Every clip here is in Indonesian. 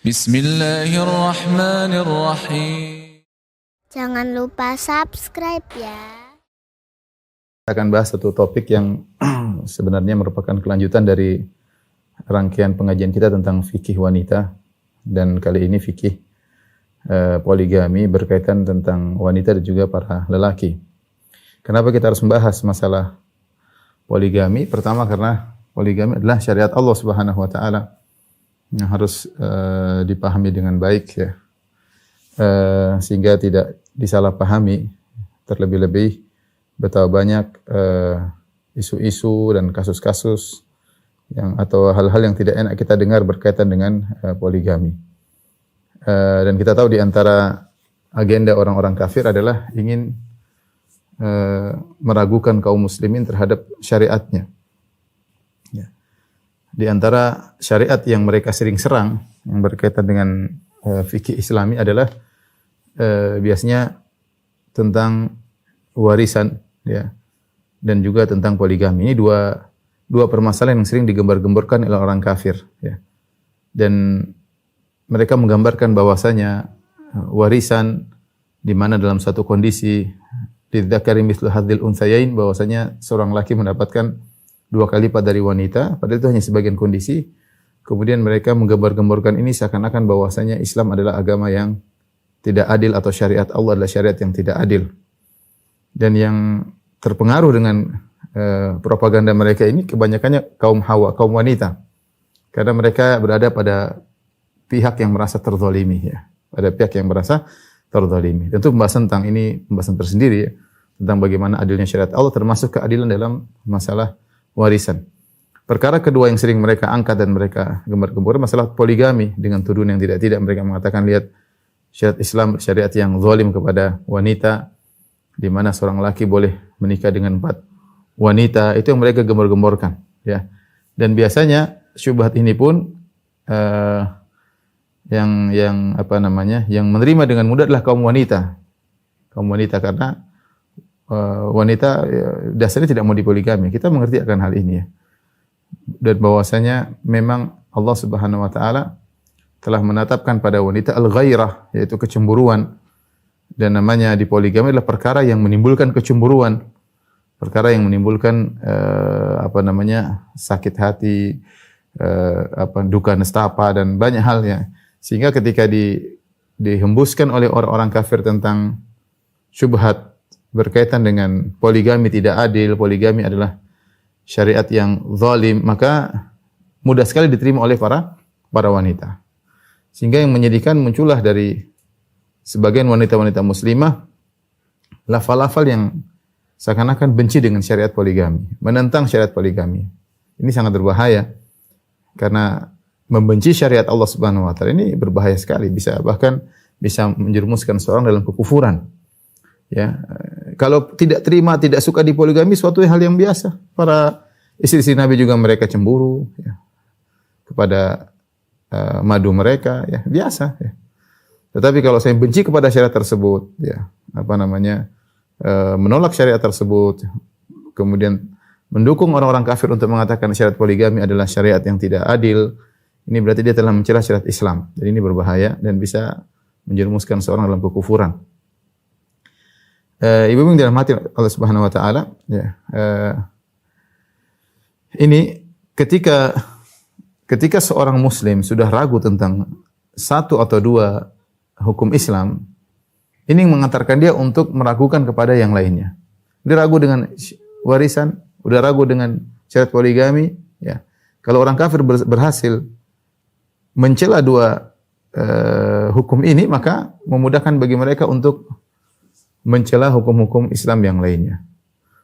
Bismillahirrahmanirrahim. Jangan lupa subscribe ya. Kita akan bahas satu topik yang sebenarnya merupakan kelanjutan dari rangkaian pengajian kita tentang fikih wanita, dan kali ini fikih poligami berkaitan tentang wanita dan juga para lelaki. Kenapa kita harus membahas masalah poligami? Pertama karena poligami adalah syariat Allah Subhanahu wa taala yang harus dipahami dengan baik ya. Sehingga tidak disalahpahami, terlebih-lebih betapa banyak isu-isu dan kasus-kasus yang atau hal-hal yang tidak enak kita dengar berkaitan dengan poligami. Dan kita tahu di antara agenda orang-orang kafir adalah ingin meragukan kaum muslimin terhadap syariatnya. Ya. Di antara syariat yang mereka sering serang yang berkaitan dengan fikih Islami adalah biasanya tentang warisan ya, dan juga tentang poligami. Ini dua permasalahan yang sering digembar-gemborkan oleh orang kafir ya. Dan mereka menggambarkan bahwasanya warisan di mana dalam satu kondisi lidzakari mithlu hadzil unthayain, bahwasanya seorang laki mendapatkan 2 kali lipat dari wanita, padahal itu hanya sebagian kondisi. Kemudian mereka menggembar-gemborkan ini seakan-akan bahwasanya Islam adalah agama yang tidak adil atau syariat Allah adalah syariat yang tidak adil. Dan yang terpengaruh dengan propaganda mereka ini kebanyakannya kaum hawa, kaum wanita. Karena mereka berada pada pihak yang merasa terzalimi ya. Pada pihak yang merasa terzalimi. Tentu pembahasan tentang ini pembahasan tersendiri ya, tentang bagaimana adilnya syariat Allah termasuk keadilan dalam masalah warisan. Perkara kedua yang sering mereka angkat dan mereka gembar-gembor masalah poligami dengan tuduhan yang tidak-tidak. Mereka mengatakan lihat syariat Islam syariat yang zalim kepada wanita, di mana seorang laki boleh menikah dengan 4 wanita. Itu yang mereka gembor-gemborkan ya. Dan biasanya syubhat ini pun yang menerima dengan mudah adalah kaum wanita. Kaum wanita karena wanita dasarnya tidak mau dipoligami. Kita mengerti akan hal ini ya. Dan bahwasanya memang Allah Subhanahu wa taala telah menetapkan pada wanita al-ghairah, yaitu kecemburuan. Dan namanya dipoligami adalah perkara yang menimbulkan kecemburuan. Perkara yang menimbulkan sakit hati, duka nestapa dan banyak hal ya. Sehingga ketika dihembuskan oleh orang-orang kafir tentang syubhat berkaitan dengan poligami tidak adil, poligami adalah syariat yang zalim, maka mudah sekali diterima oleh para wanita. Sehingga yang menyedihkan muncullah dari sebagian wanita-wanita muslimah lafal-lafal yang seakan-akan benci dengan syariat poligami, menentang syariat poligami. Ini sangat berbahaya karena membenci syariat Allah Subhanahu wa taala ini berbahaya sekali, bahkan bisa menjerumuskan seorang dalam kekufuran. Ya, kalau tidak terima, tidak suka di poligami suatu hal yang biasa. Para istri-istri Nabi juga mereka cemburu ya, kepada madu mereka ya, biasa ya. Tetapi kalau saya benci kepada syariat tersebut ya, menolak syariat tersebut, kemudian mendukung orang-orang kafir untuk mengatakan syariat poligami adalah syariat yang tidak adil, ini berarti dia telah mencela syariat Islam. Jadi ini berbahaya dan bisa menjerumuskan seorang dalam kekufuran. Ibu yang dirahmati Allah Subhanahu wa taala ya. Ini ketika seorang muslim sudah ragu tentang 1 atau 2 hukum Islam, ini mengantarkan dia untuk meragukan kepada yang lainnya. Dia ragu dengan warisan, udah ragu dengan syariat poligami ya. Kalau orang kafir berhasil mencela 2 hukum ini, maka memudahkan bagi mereka untuk mencela hukum-hukum Islam yang lainnya.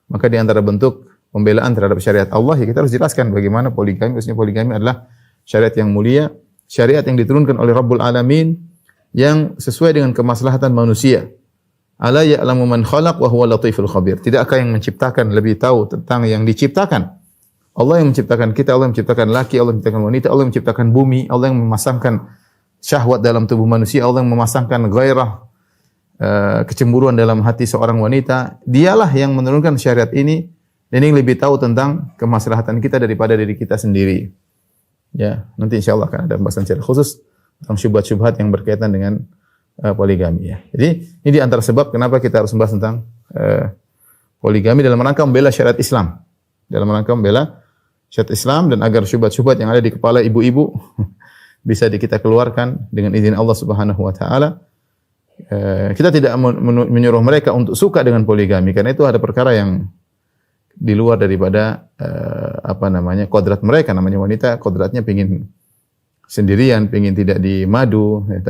Maka di antara bentuk pembelaan terhadap syariat Allah, ya kita harus jelaskan bagaimana poligami. Maksudnya poligami adalah syariat yang mulia, syariat yang diturunkan oleh Rabbul Alamin, yang sesuai dengan kemaslahatan manusia. Ala ya'lamu man khalaq wa huwa latiful khabir. Tidakkah yang menciptakan lebih tahu tentang yang diciptakan? Allah yang menciptakan kita, Allah yang menciptakan laki, Allah yang menciptakan wanita, Allah yang menciptakan bumi, Allah yang memasangkan syahwat dalam tubuh manusia, Allah yang memasangkan gairah, kecemburuan dalam hati seorang wanita. Dialah yang menurunkan syariat ini, dan yang lebih tahu tentang kemaslahatan kita daripada diri kita sendiri. Ya, nanti insyaallah akan ada pembahasan secara khusus tentang syubhat-syubhat yang berkaitan dengan poligami ya. Jadi ini di antara sebab kenapa kita harus membahas tentang poligami dalam rangka membela syariat Islam. Dalam rangka membela syariat Islam dan agar syubhat-syubhat yang ada di kepala ibu-ibu bisa kita keluarkan dengan izin Allah Subhanahu wa taala. Kita tidak menyuruh mereka untuk suka dengan poligami karena itu ada perkara yang di luar daripada kodrat mereka. Namanya wanita kodratnya pengin sendirian, pengin tidak dimadu, ya,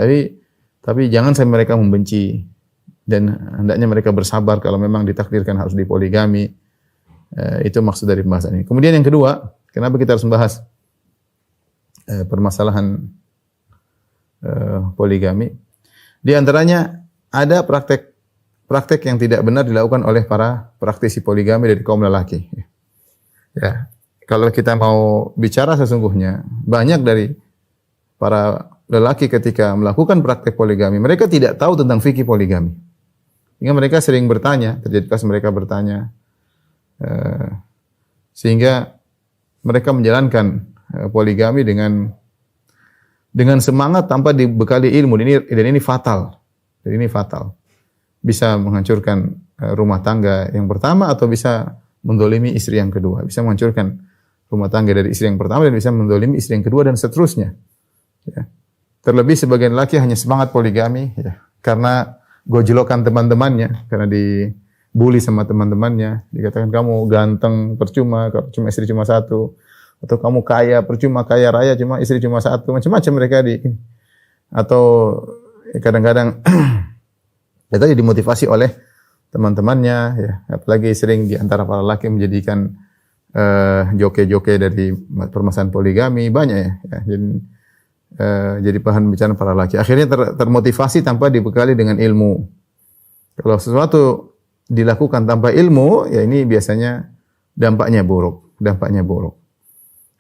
tapi jangan sampai mereka membenci dan hendaknya mereka bersabar kalau memang ditakdirkan harus dipoligami. Itu maksud dari pembahasan ini. Kemudian yang kedua, kenapa kita harus membahas permasalahan poligami? Di antaranya ada praktek yang tidak benar dilakukan oleh para praktisi poligami dari kaum lelaki. Ya, kalau kita mau bicara sesungguhnya banyak dari para lelaki ketika melakukan praktek poligami, mereka tidak tahu tentang fikih poligami. Sehingga mereka sering bertanya, terjadi kasus mereka bertanya, sehingga mereka menjalankan poligami dengan semangat tanpa dibekali ilmu. Dan ini fatal. Dan ini fatal. Bisa menghancurkan rumah tangga yang pertama atau bisa mendolimi istri yang kedua. Bisa menghancurkan rumah tangga dari istri yang pertama dan bisa mendolimi istri yang kedua dan seterusnya. Ya. Terlebih sebagian laki hanya semangat poligami ya, karena gojlokan teman-temannya, karena dibully sama teman-temannya, dikatakan kamu ganteng percuma, cuma istri cuma satu, atau kamu kaya percuma, kaya raya cuma istri cuma satu, macam-macam mereka atau kadang-kadang itu dimotivasi oleh teman-temannya ya, apalagi sering di antara para laki menjadikan joke-joke dari permasalahan poligami banyak ya. Jadi bahan bicara para laki. Akhirnya termotivasi tanpa dibekali dengan ilmu. Kalau sesuatu dilakukan tanpa ilmu, ya ini biasanya dampaknya buruk.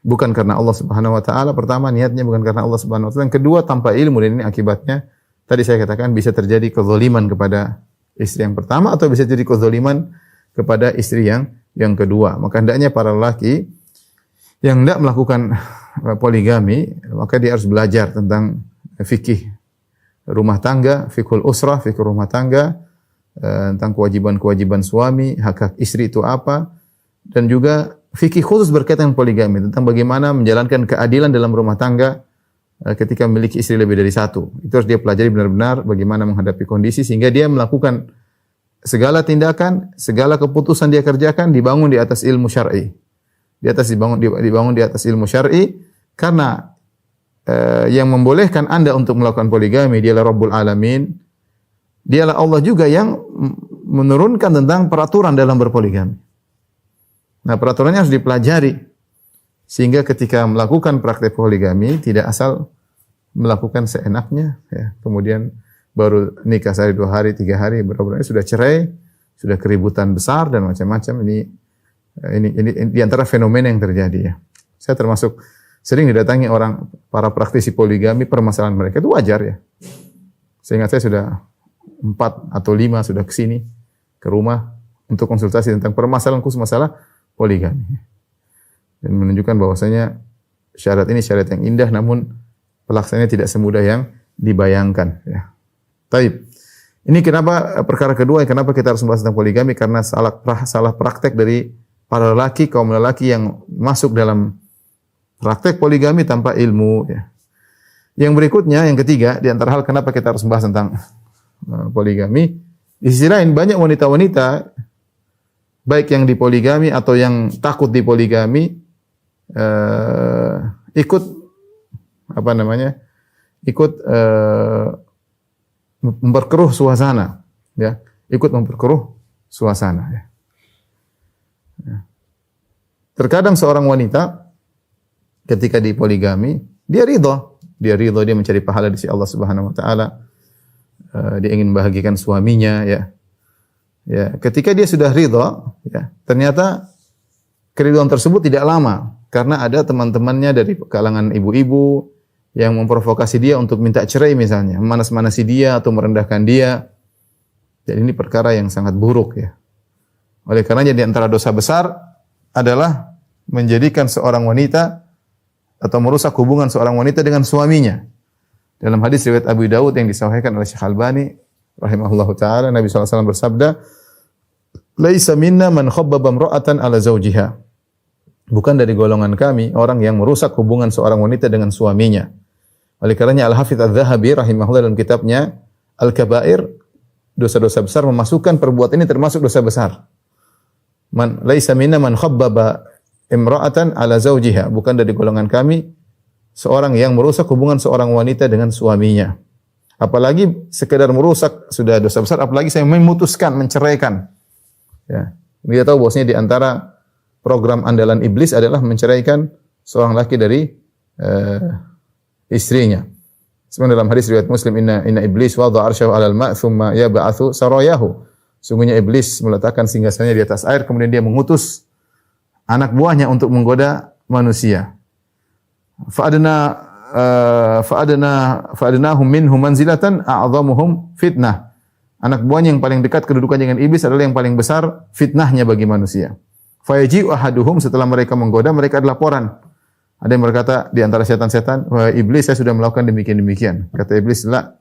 Bukan karena Allah Subhanahu wa taala, pertama niatnya bukan karena Allah Subhanahu wa taala. Yang kedua tanpa ilmu, dan ini akibatnya tadi saya katakan bisa terjadi kezaliman kepada istri yang pertama atau bisa terjadi kezaliman kepada istri yang kedua. Maka hendaknya para lelaki yang hendak melakukan poligami, maka dia harus belajar tentang fikih rumah tangga, fikhul usrah, fikih rumah tangga, tentang kewajiban-kewajiban suami, hak-hak istri itu apa, dan juga fikih khusus berkaitan dengan poligami, tentang bagaimana menjalankan keadilan dalam rumah tangga ketika memiliki istri lebih dari satu. Itu harus dia pelajari benar-benar bagaimana menghadapi kondisi sehingga dia melakukan segala tindakan, segala keputusan dia kerjakan dibangun di atas ilmu syar'i. Dibangun di atas ilmu syar'i karena yang membolehkan Anda untuk melakukan poligami dialah Rabbul Alamin. Dialah Allah juga yang menurunkan tentang peraturan dalam berpoligami. Nah, peraturannya harus dipelajari sehingga ketika melakukan praktek poligami tidak asal melakukan seenaknya ya. Kemudian baru nikah sehari, 2 hari, 3 hari, berapa sudah cerai, sudah keributan besar dan macam-macam. Ini di antara fenomena yang terjadi ya. Saya termasuk sering didatangi para praktisi poligami, permasalahan mereka itu wajar ya. Seingat saya sudah 4 atau 5 sudah ke sini ke rumah untuk konsultasi tentang permasalahan khusus masalah poligami. Dan menunjukkan bahwasanya syariat ini syariat yang indah namun pelaksanaannya tidak semudah yang dibayangkan ya. Taib. Ini kenapa perkara kedua kenapa kita harus membahas tentang poligami karena salah praktek dari para lelaki, kaum lelaki yang masuk dalam praktek poligami tanpa ilmu ya. Yang berikutnya, yang ketiga, di antara hal kenapa kita harus membahas tentang poligami, di sisi lain banyak wanita-wanita baik yang dipoligami atau yang takut dipoligami ikut memperkeruh suasana ya, ikut memperkeruh suasana ya. Terkadang seorang wanita ketika dipoligami, dia ridha, dia mencari pahala di sisi Allah Subhanahu wa taala. Dia ingin membahagiakan suaminya ya. Ya, ketika dia sudah ridha, ya, ternyata keridhaan tersebut tidak lama karena ada teman-temannya dari kalangan ibu-ibu yang memprovokasi dia untuk minta cerai misalnya, memanas-manasi dia atau merendahkan dia. Dan ini perkara yang sangat buruk ya. Oleh karenanya di antara dosa besar adalah menjadikan seorang wanita atau merusak hubungan seorang wanita dengan suaminya. Dalam hadis riwayat Abu Dawud yang disahihkan oleh Syekh Albani rahimahullahu taala, Nabi SAW bersabda, "Laisa minna man khabbaba imra'atan ala zawjiha." Bukan dari golongan kami orang yang merusak hubungan seorang wanita dengan suaminya. Oleh karenanya Al-Hafidz Adz-Dzahabi rahimahullah dalam kitabnya Al-Kabair, dosa-dosa besar, memasukkan perbuatan ini termasuk dosa besar. Man laisa minna man khabbaba imra'atan ala zawjiha. Bukan dari golongan kami seorang yang merusak hubungan seorang wanita dengan suaminya. Apalagi sekedar merusak sudah dosa besar, apalagi saya memutuskan, menceraikan. Ya. Dia tahu bahwasanya di antara program andalan iblis adalah menceraikan seorang laki dari istrinya. Sebenarnya dalam hadis riwayat Muslim, inna iblis wada'a arsyahu 'alal ma' tsumma yab'atsu sarayahu. Sungguhnya iblis meletakkan singgasananya di atas air, kemudian dia mengutus anak buahnya untuk menggoda manusia. Fa'adnahum minhum manzilatan a'dhamuhum fitnah. Anak buahnya yang paling dekat kedudukan dengan iblis adalah yang paling besar fitnahnya bagi manusia. Fayaji'u ahaduhum, setelah mereka menggoda, mereka ada laporan. Ada yang berkata di antara setan-setan, "Wahai iblis, saya sudah melakukan demikian-demikian." Kata iblis, "La,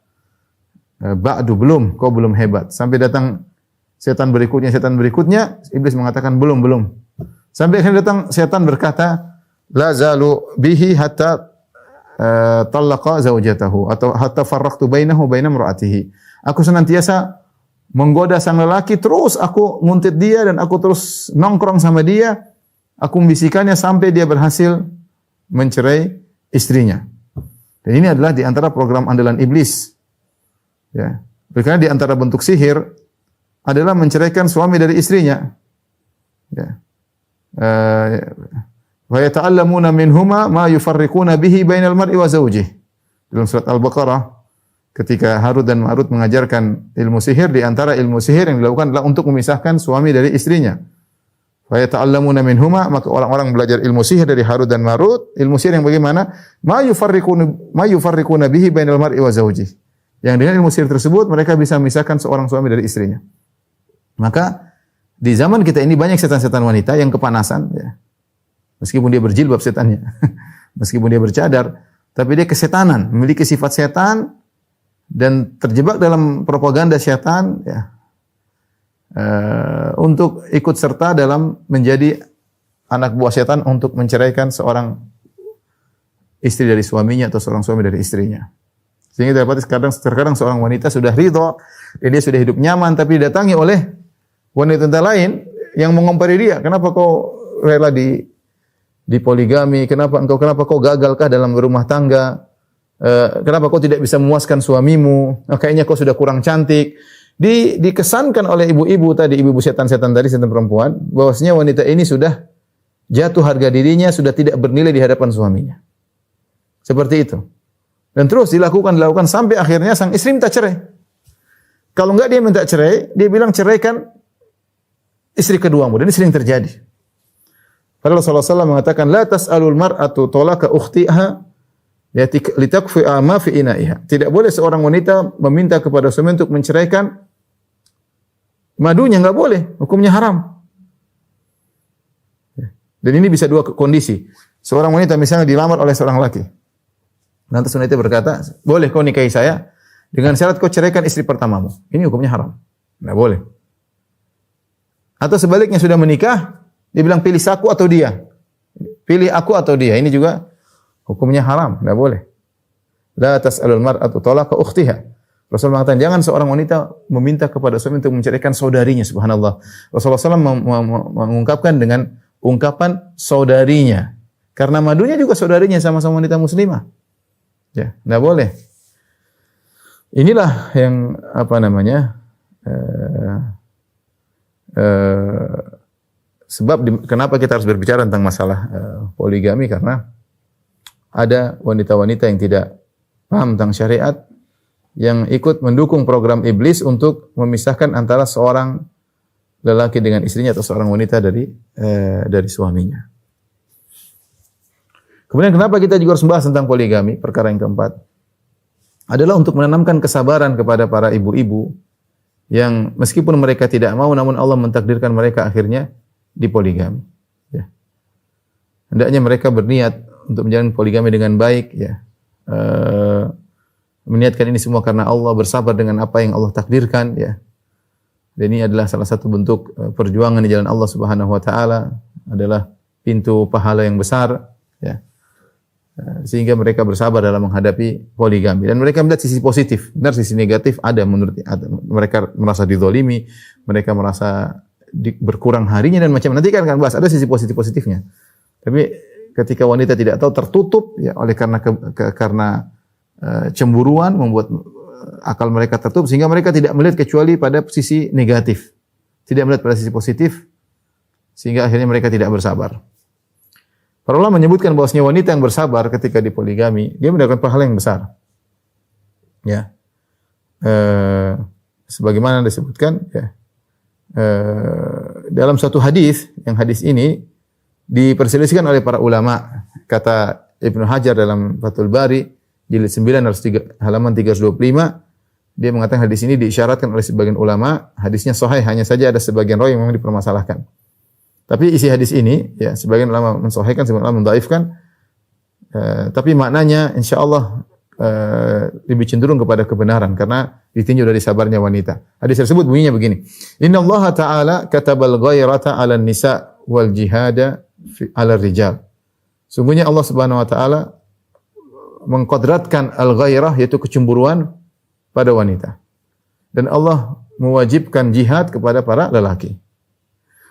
ba'du, belum, kau belum hebat." Sampai datang setan berikutnya, iblis mengatakan, "Belum." Sampai akhirnya datang setan berkata, "La zalu bihi hatta talaqa zaujatahu atau hatta farraqtu bainahu wa baina imra'atihi." Aku senantiasa menggoda sang lelaki, terus aku nguntit dia dan aku terus nongkrong sama dia, aku membisikannya sampai dia berhasil mencerai istrinya. Dan ini adalah di antara program andalan iblis. Ya. Karena di antara bentuk sihir adalah menceraikan suami dari istrinya. Ya. Wa yata'allamuna minhuma ma yufarriquna bihi bainal mar'i wa zawjihi. Dalam surat Al-Baqarah, ketika Harut dan Marut mengajarkan ilmu sihir, di antara ilmu sihir yang dilakukan adalah untuk memisahkan suami dari istrinya. Wa yata'allamuna minhuma, maka orang-orang belajar ilmu sihir dari Harut dan Marut. Ilmu sihir yang bagaimana? Ma yufarriquna bihi bainal mar'i wa zawjihi. Yang dengan ilmu sihir tersebut mereka bisa memisahkan seorang suami dari istrinya. Maka di zaman kita ini banyak setan-setan wanita yang kepanasan, ya. Meskipun dia berjilbab setannya, meskipun dia bercadar, tapi dia kesetanan, memiliki sifat setan dan terjebak dalam propaganda setan, ya, untuk ikut serta dalam menjadi anak buah setan untuk menceraikan seorang istri dari suaminya atau seorang suami dari istrinya. Sehingga dapat terkadang seorang wanita sudah ridha dan dia sudah hidup nyaman, tapi didatangi oleh wanita lain yang mengompari dia. Kenapa kau rela di poligami? Kenapa kau gagalkah dalam berumah tangga? Kenapa kau tidak bisa memuaskan suamimu? Kayaknya kau sudah kurang cantik. Dikesankan oleh ibu-ibu tadi, ibu-ibu setan-setan tadi, setan perempuan, bahwasanya wanita ini sudah jatuh harga dirinya, sudah tidak bernilai di hadapan suaminya. Seperti itu. Dan terus dilakukan sampai akhirnya sang istri minta cerai. Kalau enggak dia minta cerai, dia bilang ceraikan istri keduamu. Dan ini sering terjadi. Padahal Rasulullah SAW mengatakan, la tas'alul mar'atu tolaka ukhtiha litakfi'a ma fi ina'iha. Tidak boleh seorang wanita meminta kepada suami untuk menceraikan madunya, enggak boleh. Hukumnya haram. Dan ini bisa dua kondisi. Seorang wanita misalnya dilamar oleh seorang laki. Nanti wanita berkata, boleh kau nikahi saya dengan syarat kau ceraikan istri pertamamu. Ini hukumnya haram. Enggak boleh. Atau sebaliknya sudah menikah, dia bilang pilih aku atau dia. Pilih aku atau dia. Ini juga hukumnya haram. Enggak boleh. La tas'alul mar'atu talaqa ukhtiha. Rasul mengatakan, jangan seorang wanita meminta kepada suami untuk menceraikan saudarinya. Subhanallah. Rasulullah SAW mengungkapkan dengan ungkapan saudarinya. Karena madunya juga saudarinya, sama-sama wanita muslimah. Ya, enggak boleh. Inilah yang sebab kenapa kita harus berbicara tentang masalah poligami, karena ada wanita-wanita yang tidak paham tentang syariat yang ikut mendukung program iblis untuk memisahkan antara seorang lelaki dengan istrinya atau seorang wanita dari suaminya. Kemudian kenapa kita juga harus membahas tentang poligami? Perkara yang keempat adalah untuk menanamkan kesabaran kepada para ibu-ibu yang meskipun mereka tidak mau, namun Allah mentakdirkan mereka akhirnya dipoligami. Ya. Hendaknya mereka berniat untuk menjalani poligami dengan baik. Ya. meniatkan ini semua karena Allah, bersabar dengan apa yang Allah takdirkan, ya. Dan ini adalah salah satu bentuk perjuangan di jalan Allah Subhanahu wa taala, adalah pintu pahala yang besar, ya. Sehingga mereka bersabar dalam menghadapi poligami dan mereka melihat sisi positif. Benar, sisi negatif ada, mereka merasa dizalimi, mereka merasa berkurang harinya dan macam, nanti kan bahas ada sisi positifnya. Tapi ketika wanita tidak tahu, tertutup, ya, oleh karena cemburuan membuat akal mereka tertutup sehingga mereka tidak melihat kecuali pada sisi negatif. Tidak melihat pada sisi positif sehingga akhirnya mereka tidak bersabar. Para ulama menyebutkan bahwasanya wanita yang bersabar ketika dipoligami, dia mendapatkan pahala yang besar. Ya. Sebagaimana disebutkan, ya. Dalam satu hadis, yang hadis ini diperselisihkan oleh para ulama. Kata Ibnu Hajar dalam Fathul Bari jilid 9 halaman 325, dia mengatakan hadis ini diisyaratkan oleh sebagian ulama, hadisnya sahih, hanya saja ada sebagian rawi yang memang dipermasalahkan. Tapi isi hadis ini, ya, sebagian ulama mensahihkan, sebagian ulama mendhaifkan. Tapi maknanya insyaallah lebih cenderung kepada kebenaran karena ditinjau dari sabarnya wanita. Hadis tersebut bunyinya begini. Innallaha ta'ala katabal ghairata 'alan nisa wal jihada 'alal rijal. Sungguhnya Allah Subhanahu wa taala mengkodratkan al-ghairah, yaitu kecemburuan, pada wanita. Dan Allah mewajibkan jihad kepada para lelaki.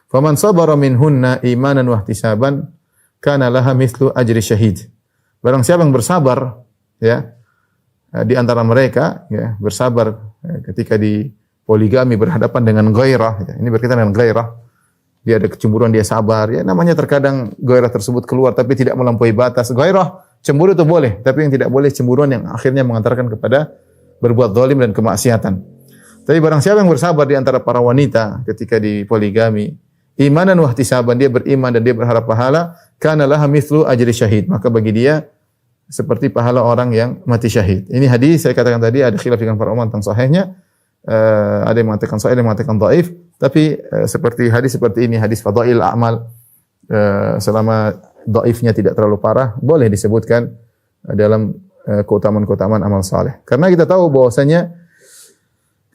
Faman sabara minhunna imanan wa ihtisaban kana laha mithlu ajri syahid. Barang siapa yang bersabar, ya, di antara mereka, ya, bersabar ketika di poligami berhadapan dengan ghairah, ya. Ini berkaitan dengan ghairah. Dia ada kecemburuan, dia sabar, ya, namanya terkadang ghairah tersebut keluar tapi tidak melampaui batas. Ghairah, cemburu itu boleh, tapi yang tidak boleh cemburuan yang akhirnya mengantarkan kepada berbuat zalim dan kemaksiatan. Tapi barang siapa yang bersabar di antara para wanita ketika di poligami, imanan wa ihtisaban, dia beriman dan dia berharap pahala, kana laha mithlu ajri syahid, maka bagi dia seperti pahala orang yang mati syahid. Ini hadis saya katakan tadi ada khilaf dengan para ulama tentang sahihnya. Ada yang mengatakan sahih, ada yang mengatakan dhaif, tapi seperti hadis seperti ini, hadis fadail a'mal, selama dhaifnya tidak terlalu parah, boleh disebutkan dalam keutamaan-keutamaan amal saleh. Karena kita tahu bahwasanya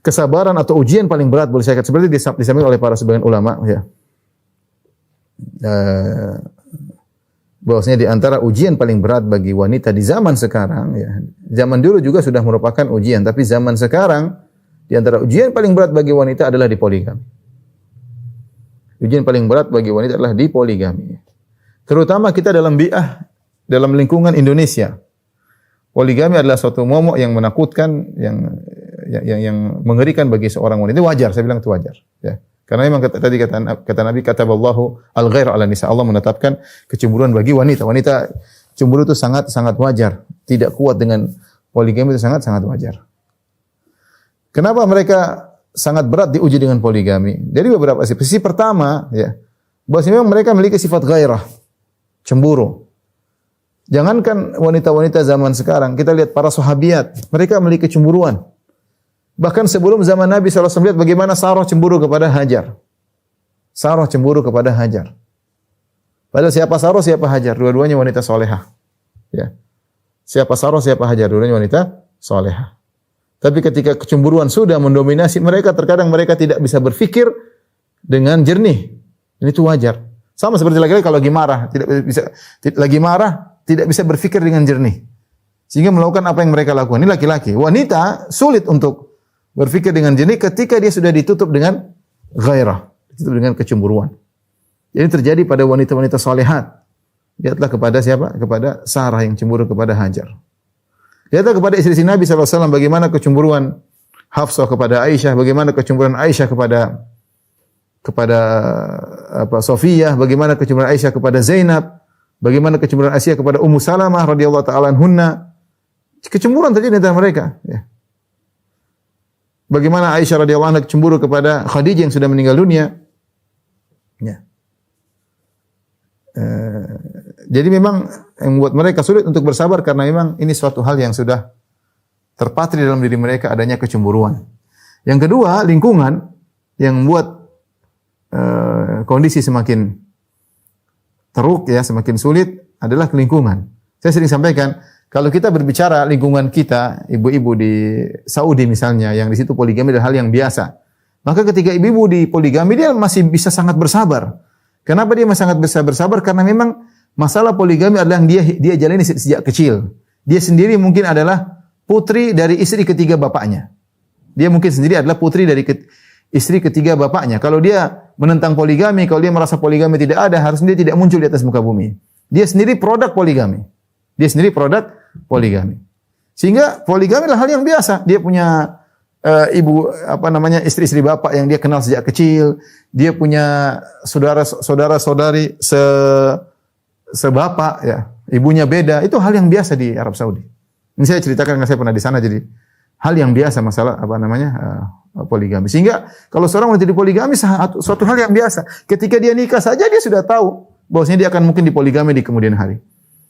kesabaran atau ujian paling berat, boleh saya katakan seperti disampaikan oleh para sebagian ulama, ya. Bahwasanya di antara ujian paling berat bagi wanita di zaman sekarang, ya. Zaman dulu juga sudah merupakan ujian, tapi zaman sekarang di antara ujian paling berat bagi wanita adalah di poligami. Ujian paling berat bagi wanita adalah di poligami. Terutama kita dalam bi'ah, dalam lingkungan Indonesia. Poligami adalah suatu momok yang menakutkan, yang mengerikan bagi seorang wanita. Itu wajar, saya bilang itu wajar, ya. Karena memang tadi kata Nabi, kataballahu al-ghair 'ala nisa. Allah menetapkan kecemburuan bagi wanita. Wanita cemburu itu sangat wajar. Tidak kuat dengan poligami itu sangat wajar. Kenapa mereka sangat berat diuji dengan poligami? Dari beberapa sisi. Sisi pertama, ya, bahwasanya mereka memiliki sifat ghairah, cemburu. Jangankan wanita-wanita zaman sekarang, kita lihat para sahabiat, mereka memiliki kecemburuan. Bahkan sebelum zaman Nabi SAW, lihat bagaimana Sarah cemburu kepada Hajar. Sarah cemburu kepada Hajar. Padahal siapa Sarah, siapa Hajar? Dua-duanya wanita solehah. Ya. Siapa Sarah, siapa Hajar? Dua-duanya wanita solehah. Tapi ketika kecemburuan sudah mendominasi mereka, terkadang mereka tidak bisa berfikir dengan jernih. Ini itu wajar. Sama seperti laki-laki kalau lagi marah, tidak bisa berfikir dengan jernih. Sehingga melakukan apa yang mereka lakukan. Ini laki-laki. Wanita sulit untuk berfikir dengan jernih ketika dia sudah ditutup dengan ghairah, ditutup dengan kecemburuan. Ini terjadi pada wanita-wanita salihat. Lihatlah kepada siapa? Kepada Sarah yang cemburu kepada Hajar. Lihatlah kepada istri Nabi SAW bagaimana kecemburuan Hafsah kepada Aisyah, bagaimana kecemburuan Aisyah kepada Sofiyah, bagaimana kecemburuan Aisyah kepada Zainab, bagaimana kecemburuan Aisyah kepada Ummu Salamah radhiyallahu taala anhunna. Kecemburuan terjadi di antara mereka, ya. Bagaimana Aisyah radhiyallahu anha cemburu kepada Khadijah yang sudah meninggal dunia. Ya. Jadi memang yang membuat mereka sulit untuk bersabar karena memang ini suatu hal yang sudah terpatri dalam diri mereka, adanya kecemburuan. Yang kedua, lingkungan yang membuat kondisi semakin teruk, ya, semakin sulit adalah lingkungan. Saya sering sampaikan, Kalau kita berbicara lingkungan kita, ibu-ibu di Saudi misalnya, yang di situ poligami adalah hal yang biasa. Maka ketika ibu-ibu di poligami, dia masih bisa sangat bersabar. Kenapa dia masih sangat bisa bersabar? Karena memang masalah poligami adalah yang dia jalani sejak kecil. Dia sendiri mungkin adalah putri dari istri ketiga bapaknya. Dia mungkin sendiri adalah putri dari istri ketiga bapaknya. Kalau dia menentang poligami, kalau dia merasa poligami tidak ada, harusnya dia tidak muncul di atas muka bumi. Dia sendiri produk poligami. Dia sendiri produk poligami. Sehingga poligami adalah hal yang biasa. Dia punya istri-istri bapak yang dia kenal sejak kecil. Dia punya saudara-saudari sebapak ya. Ibunya beda. Itu hal yang biasa di Arab Saudi. Ini saya ceritakan karena saya pernah di sana, jadi hal yang biasa masalah poligami. Sehingga kalau seorang wanita di poligami suatu hal yang biasa. Ketika dia nikah saja dia sudah tahu bahwasanya dia akan mungkin dipoligami di kemudian hari.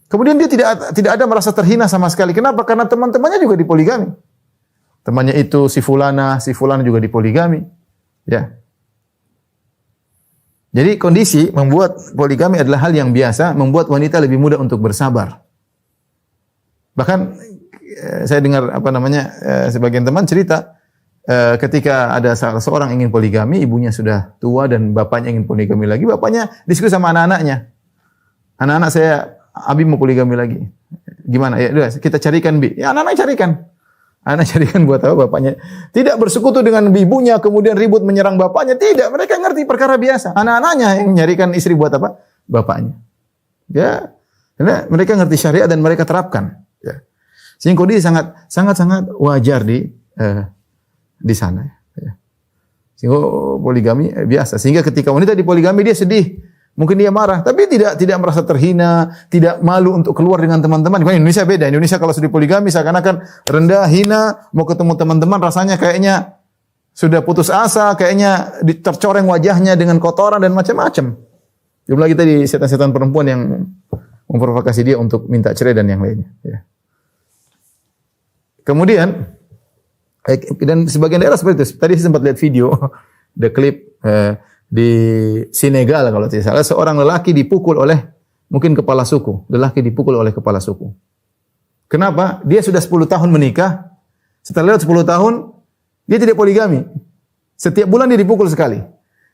Kemudian dia tidak ada merasa terhina sama sekali. Kenapa? Karena teman-temannya juga dipoligami. Temannya itu si fulana juga dipoligami. Ya. Jadi kondisi membuat poligami adalah hal yang biasa, membuat wanita lebih mudah untuk bersabar. Bahkan saya dengar sebagian teman cerita ketika ada seorang ingin poligami, ibunya sudah tua dan bapaknya ingin poligami lagi, bapaknya diskusi sama anak-anaknya. Anak-anak saya, Abi mau poligami lagi. Gimana? Ya, udah, kita carikan Bi. Ya, anak-anak carikan. Anak carikan buat apa bapaknya? Tidak bersekutu dengan ibunya, kemudian ribut menyerang bapaknya. Tidak, mereka ngerti perkara biasa. Anak-anaknya yang nyarikan istri buat apa? Bapaknya. Ya, karena mereka ngerti syariat dan mereka terapkan. Ya. Sehingga kondisi sangat wajar di sana. Ya. Sehingga poligami biasa. Sehingga ketika wanita di poligami dia sedih. Mungkin dia marah, tapi tidak merasa terhina, tidak malu untuk keluar dengan teman-teman. Di Indonesia beda. Indonesia kalau sudah poligami seakan-akan rendah, hina, mau ketemu teman-teman rasanya kayaknya sudah putus asa, kayaknya tercoreng wajahnya dengan kotoran dan macam-macam. Belum lagi tadi setan-setan perempuan yang memprovokasi dia untuk minta cerai dan yang lainnya. Ya. Kemudian dan sebagian daerah seperti itu. Tadi saya sempat lihat video, the clip di Senegal kalau tidak salah, seorang lelaki dipukul oleh mungkin kepala suku. Lelaki dipukul oleh kepala suku. Kenapa? Dia sudah 10 tahun menikah. Setelah lewat 10 tahun, dia tidak poligami. Setiap bulan dia dipukul sekali.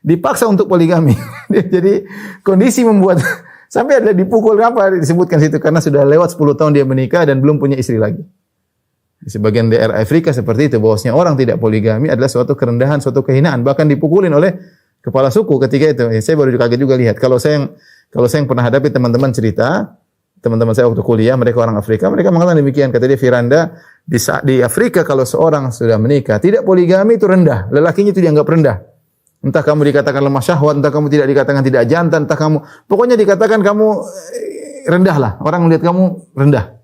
Dipaksa untuk poligami. Jadi kondisi membuat sampai ada dipukul, apa disebutkan situ, karena sudah lewat 10 tahun dia menikah dan belum punya istri lagi. Di sebagian daerah Afrika seperti itu, bahwasanya orang tidak poligami adalah suatu kerendahan, suatu kehinaan, bahkan dipukulin oleh kepala suku ketika itu. Saya baru kaget juga lihat. Kalau saya yang pernah hadapi teman-teman cerita, teman-teman saya waktu kuliah, mereka orang Afrika, mereka mengatakan demikian. Kata dia, Firanda, di Afrika kalau seorang sudah menikah, tidak poligami itu rendah. Lelakinya itu dianggap rendah. Entah kamu dikatakan lemah syahwat, entah kamu tidak dikatakan tidak jantan, entah kamu, pokoknya dikatakan kamu rendah lah. Orang melihat kamu rendah.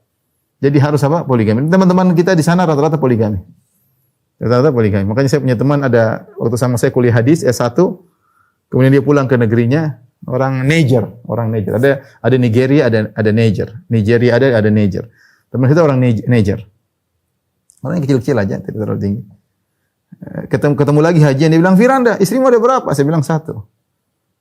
Jadi harus apa? Poligami. Teman-teman kita di sana rata-rata poligami. Rata-rata poligami. Makanya saya punya teman ada waktu sama saya kuliah hadis S1, kemudian dia pulang ke negerinya, orang Niger. Ada Nigeria, ada Niger. Nigeria ada Niger. Teman kita orang Niger. Orang yang kecil-kecil aja, tidak terlalu tinggi. Ketemu lagi hajian, dia bilang, "Firanda, istrimu ada berapa?" Saya bilang 1.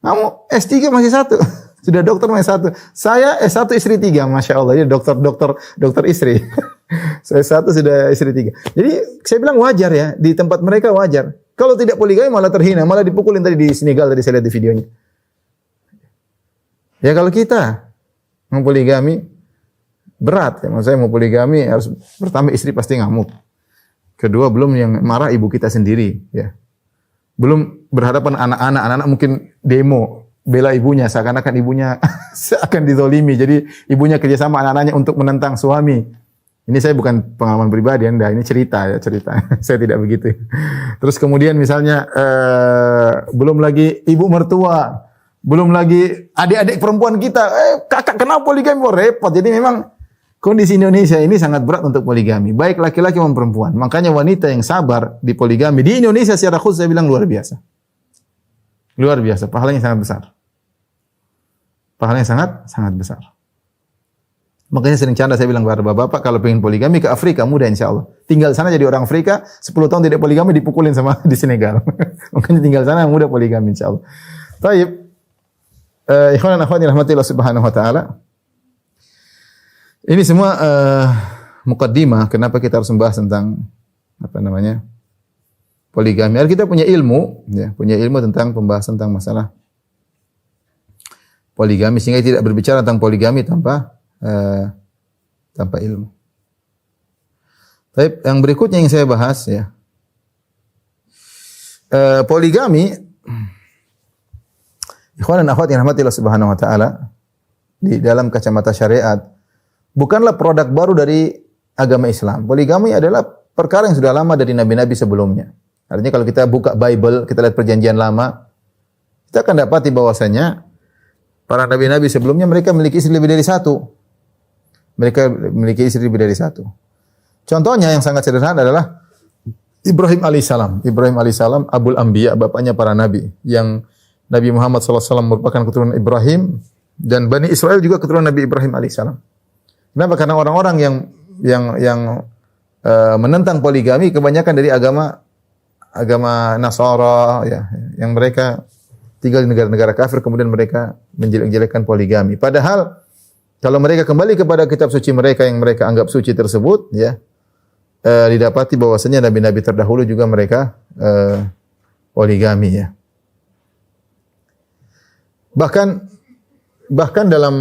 "Kamu S3 masih 1." Sudah dokter masih 1. Saya S1 istri 3, Masya Allah. Dia dokter istri. Saya 1 sudah istri 3. Jadi saya bilang wajar ya, di tempat mereka wajar. Kalau tidak poligami malah terhina, malah dipukulin tadi di Senegal, tadi saya lihat di videonya. Ya kalau kita mau poligami berat, ya. Maksud saya mau poligami harus pertama istri pasti ngamuk. Kedua belum yang marah ibu kita sendiri, ya. Belum berhadapan anak-anak mungkin demo bela ibunya, seakan-akan ibunya akan dizolimi. Jadi ibunya kerjasama anak-anaknya untuk menentang suami. Ini saya bukan pengalaman pribadi Anda, ini cerita. Saya tidak begitu. Terus kemudian misalnya belum lagi ibu mertua, belum lagi adik-adik perempuan kita, kakak kenapa poligami? Repot. Jadi memang kondisi Indonesia ini sangat berat untuk poligami, baik laki-laki maupun perempuan. Makanya wanita yang sabar di poligami di Indonesia secara khusus saya bilang luar biasa. Luar biasa, pahalanya sangat besar. Pahalanya sangat besar. Makanya sering canda saya bilang kepada bapak-bapak, kalau pengen poligami ke Afrika mudah insya Allah. Tinggal sana jadi orang Afrika, 10 tahun tidak poligami dipukulin sama di Senegal. Makanya tinggal sana mudah poligami insya Allah. Baik. Ikhwan dan akhwat yang dirahmati Allah Subhanahu wa taala. Ini semua mukaddimah kenapa kita harus membahas tentang apa namanya? Poligami. Kita punya ilmu, ya, punya ilmu tentang pembahasan tentang masalah poligami sehingga tidak berbicara tentang poligami tanpa ilmu. Tapi yang berikutnya yang saya bahas ya. Poligami ikhwan dan akhwat yang rahmati Allah Subhanahu wa taala di dalam kacamata syariat bukanlah produk baru dari agama Islam. Poligami adalah perkara yang sudah lama dari nabi-nabi sebelumnya. Artinya kalau kita buka Bible, kita lihat perjanjian lama, kita akan dapati bahwasanya para nabi-nabi sebelumnya mereka memiliki istri lebih dari satu. Mereka memiliki istri lebih dari satu. Contohnya yang sangat sederhana adalah Ibrahim alaihissalam. Ibrahim alaihissalam Abul Anbiya, bapaknya para nabi. Yang Nabi Muhammad SAW merupakan keturunan Ibrahim dan Bani Israel juga keturunan Nabi Ibrahim alaihissalam. Kenapa? Karena orang-orang yang menentang poligami kebanyakan dari agama Nasara, ya, yang mereka tinggal di negara-negara kafir kemudian mereka menjelek-jelekkan poligami. Padahal kalau mereka kembali kepada kitab suci mereka yang mereka anggap suci tersebut, ya, didapati bahwasanya nabi-nabi terdahulu juga mereka poligami, ya. Bahkan dalam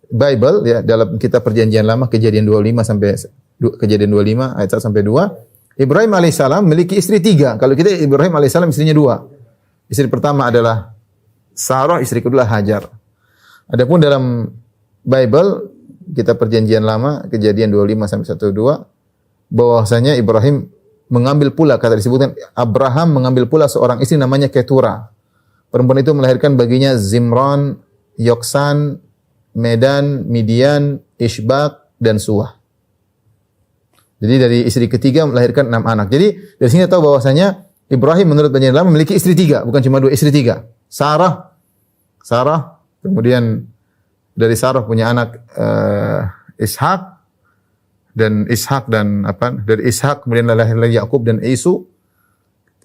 Bible, ya, dalam kitab perjanjian lama Kejadian 25 sampai Kejadian 25 ayat 1 sampai 2, Ibrahim alaihissalam memiliki istri 3. Kalau kita Ibrahim alaihissalam istrinya 2. Istri pertama adalah Sarah, istri kedua Hajar. Adapun dalam Bible kitab perjanjian lama Kejadian 25 sampai 1 2 bahwasanya Ibrahim mengambil pula, kata disebutkan Abraham mengambil pula seorang istri namanya Ketura. Perempuan itu melahirkan baginya Zimran, Yoksan, Medan, Midian, Ishbak dan Suwah. Jadi dari istri ketiga melahirkan 6 anak. Jadi dari sini tahu bahwasanya Ibrahim menurut perjanjian lama memiliki istri 3, bukan cuma 2, istri 3. Sarah, kemudian dari Sarah punya anak Ishak dan dari Ishak kemudian lahir Yakub dan Isu.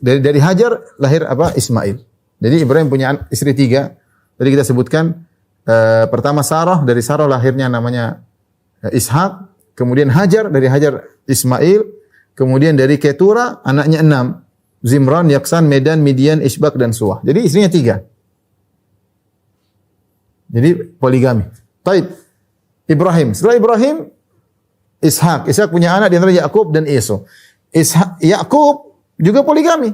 Dari Hajar lahir Ismail. Jadi Ibrahim punya istri 3. Tadi kita sebutkan pertama Sarah, dari Sarah lahirnya namanya Ishak, kemudian Hajar, dari Hajar Ismail, kemudian dari Ketura anaknya 6, Zimran, Yaksan, Medan, Midian, Ishbak dan Suwah. Jadi istrinya 3. Jadi poligami. Taib. Ibrahim. Setelah Ibrahim, Ishak punya anak di antara Yakub dan Isu. Yakub juga poligami.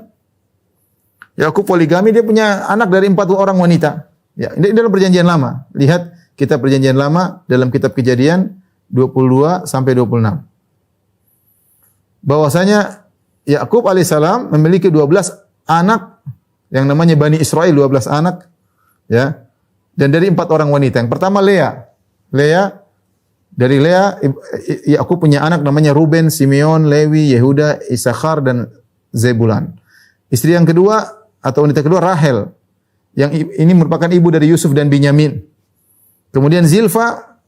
Yakub poligami, dia punya anak dari 4 orang wanita. Ya, ini dalam perjanjian lama. Lihat kitab perjanjian lama dalam kitab Kejadian 22 sampai 26. Bahwasanya Yakub alaihissalam memiliki 12 anak yang namanya Bani Israel, 12 anak, ya. Dan dari 4 orang wanita. Yang pertama Lea. Dari Lea Yakub punya anak namanya Ruben, Simeon, Lewi, Yehuda, Isakhar dan Zebulan. Istri yang kedua atau wanita kedua Rahel. Yang ini merupakan ibu dari Yusuf dan Binyamin. Kemudian Zilfa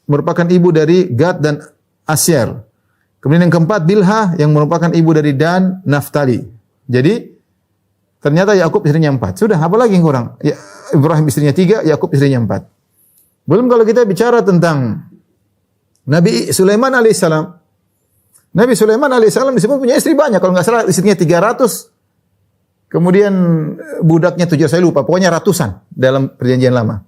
merupakan ibu dari Gad dan Asyer. Kemudian yang keempat Bilha yang merupakan ibu dari Dan, Naftali. Jadi ternyata Yakub istrinya 4. Sudah, apa lagi yang kurang? Ya, Ibrahim istrinya 3, Yakub istrinya 4. Belum kalau kita bicara tentang Nabi Sulaiman alaihissalam. Nabi Sulaiman alaihissalam disebut punya istri banyak. Kalau nggak salah istrinya 300. Kemudian budaknya 7, saya lupa. Pokoknya ratusan dalam perjanjian lama.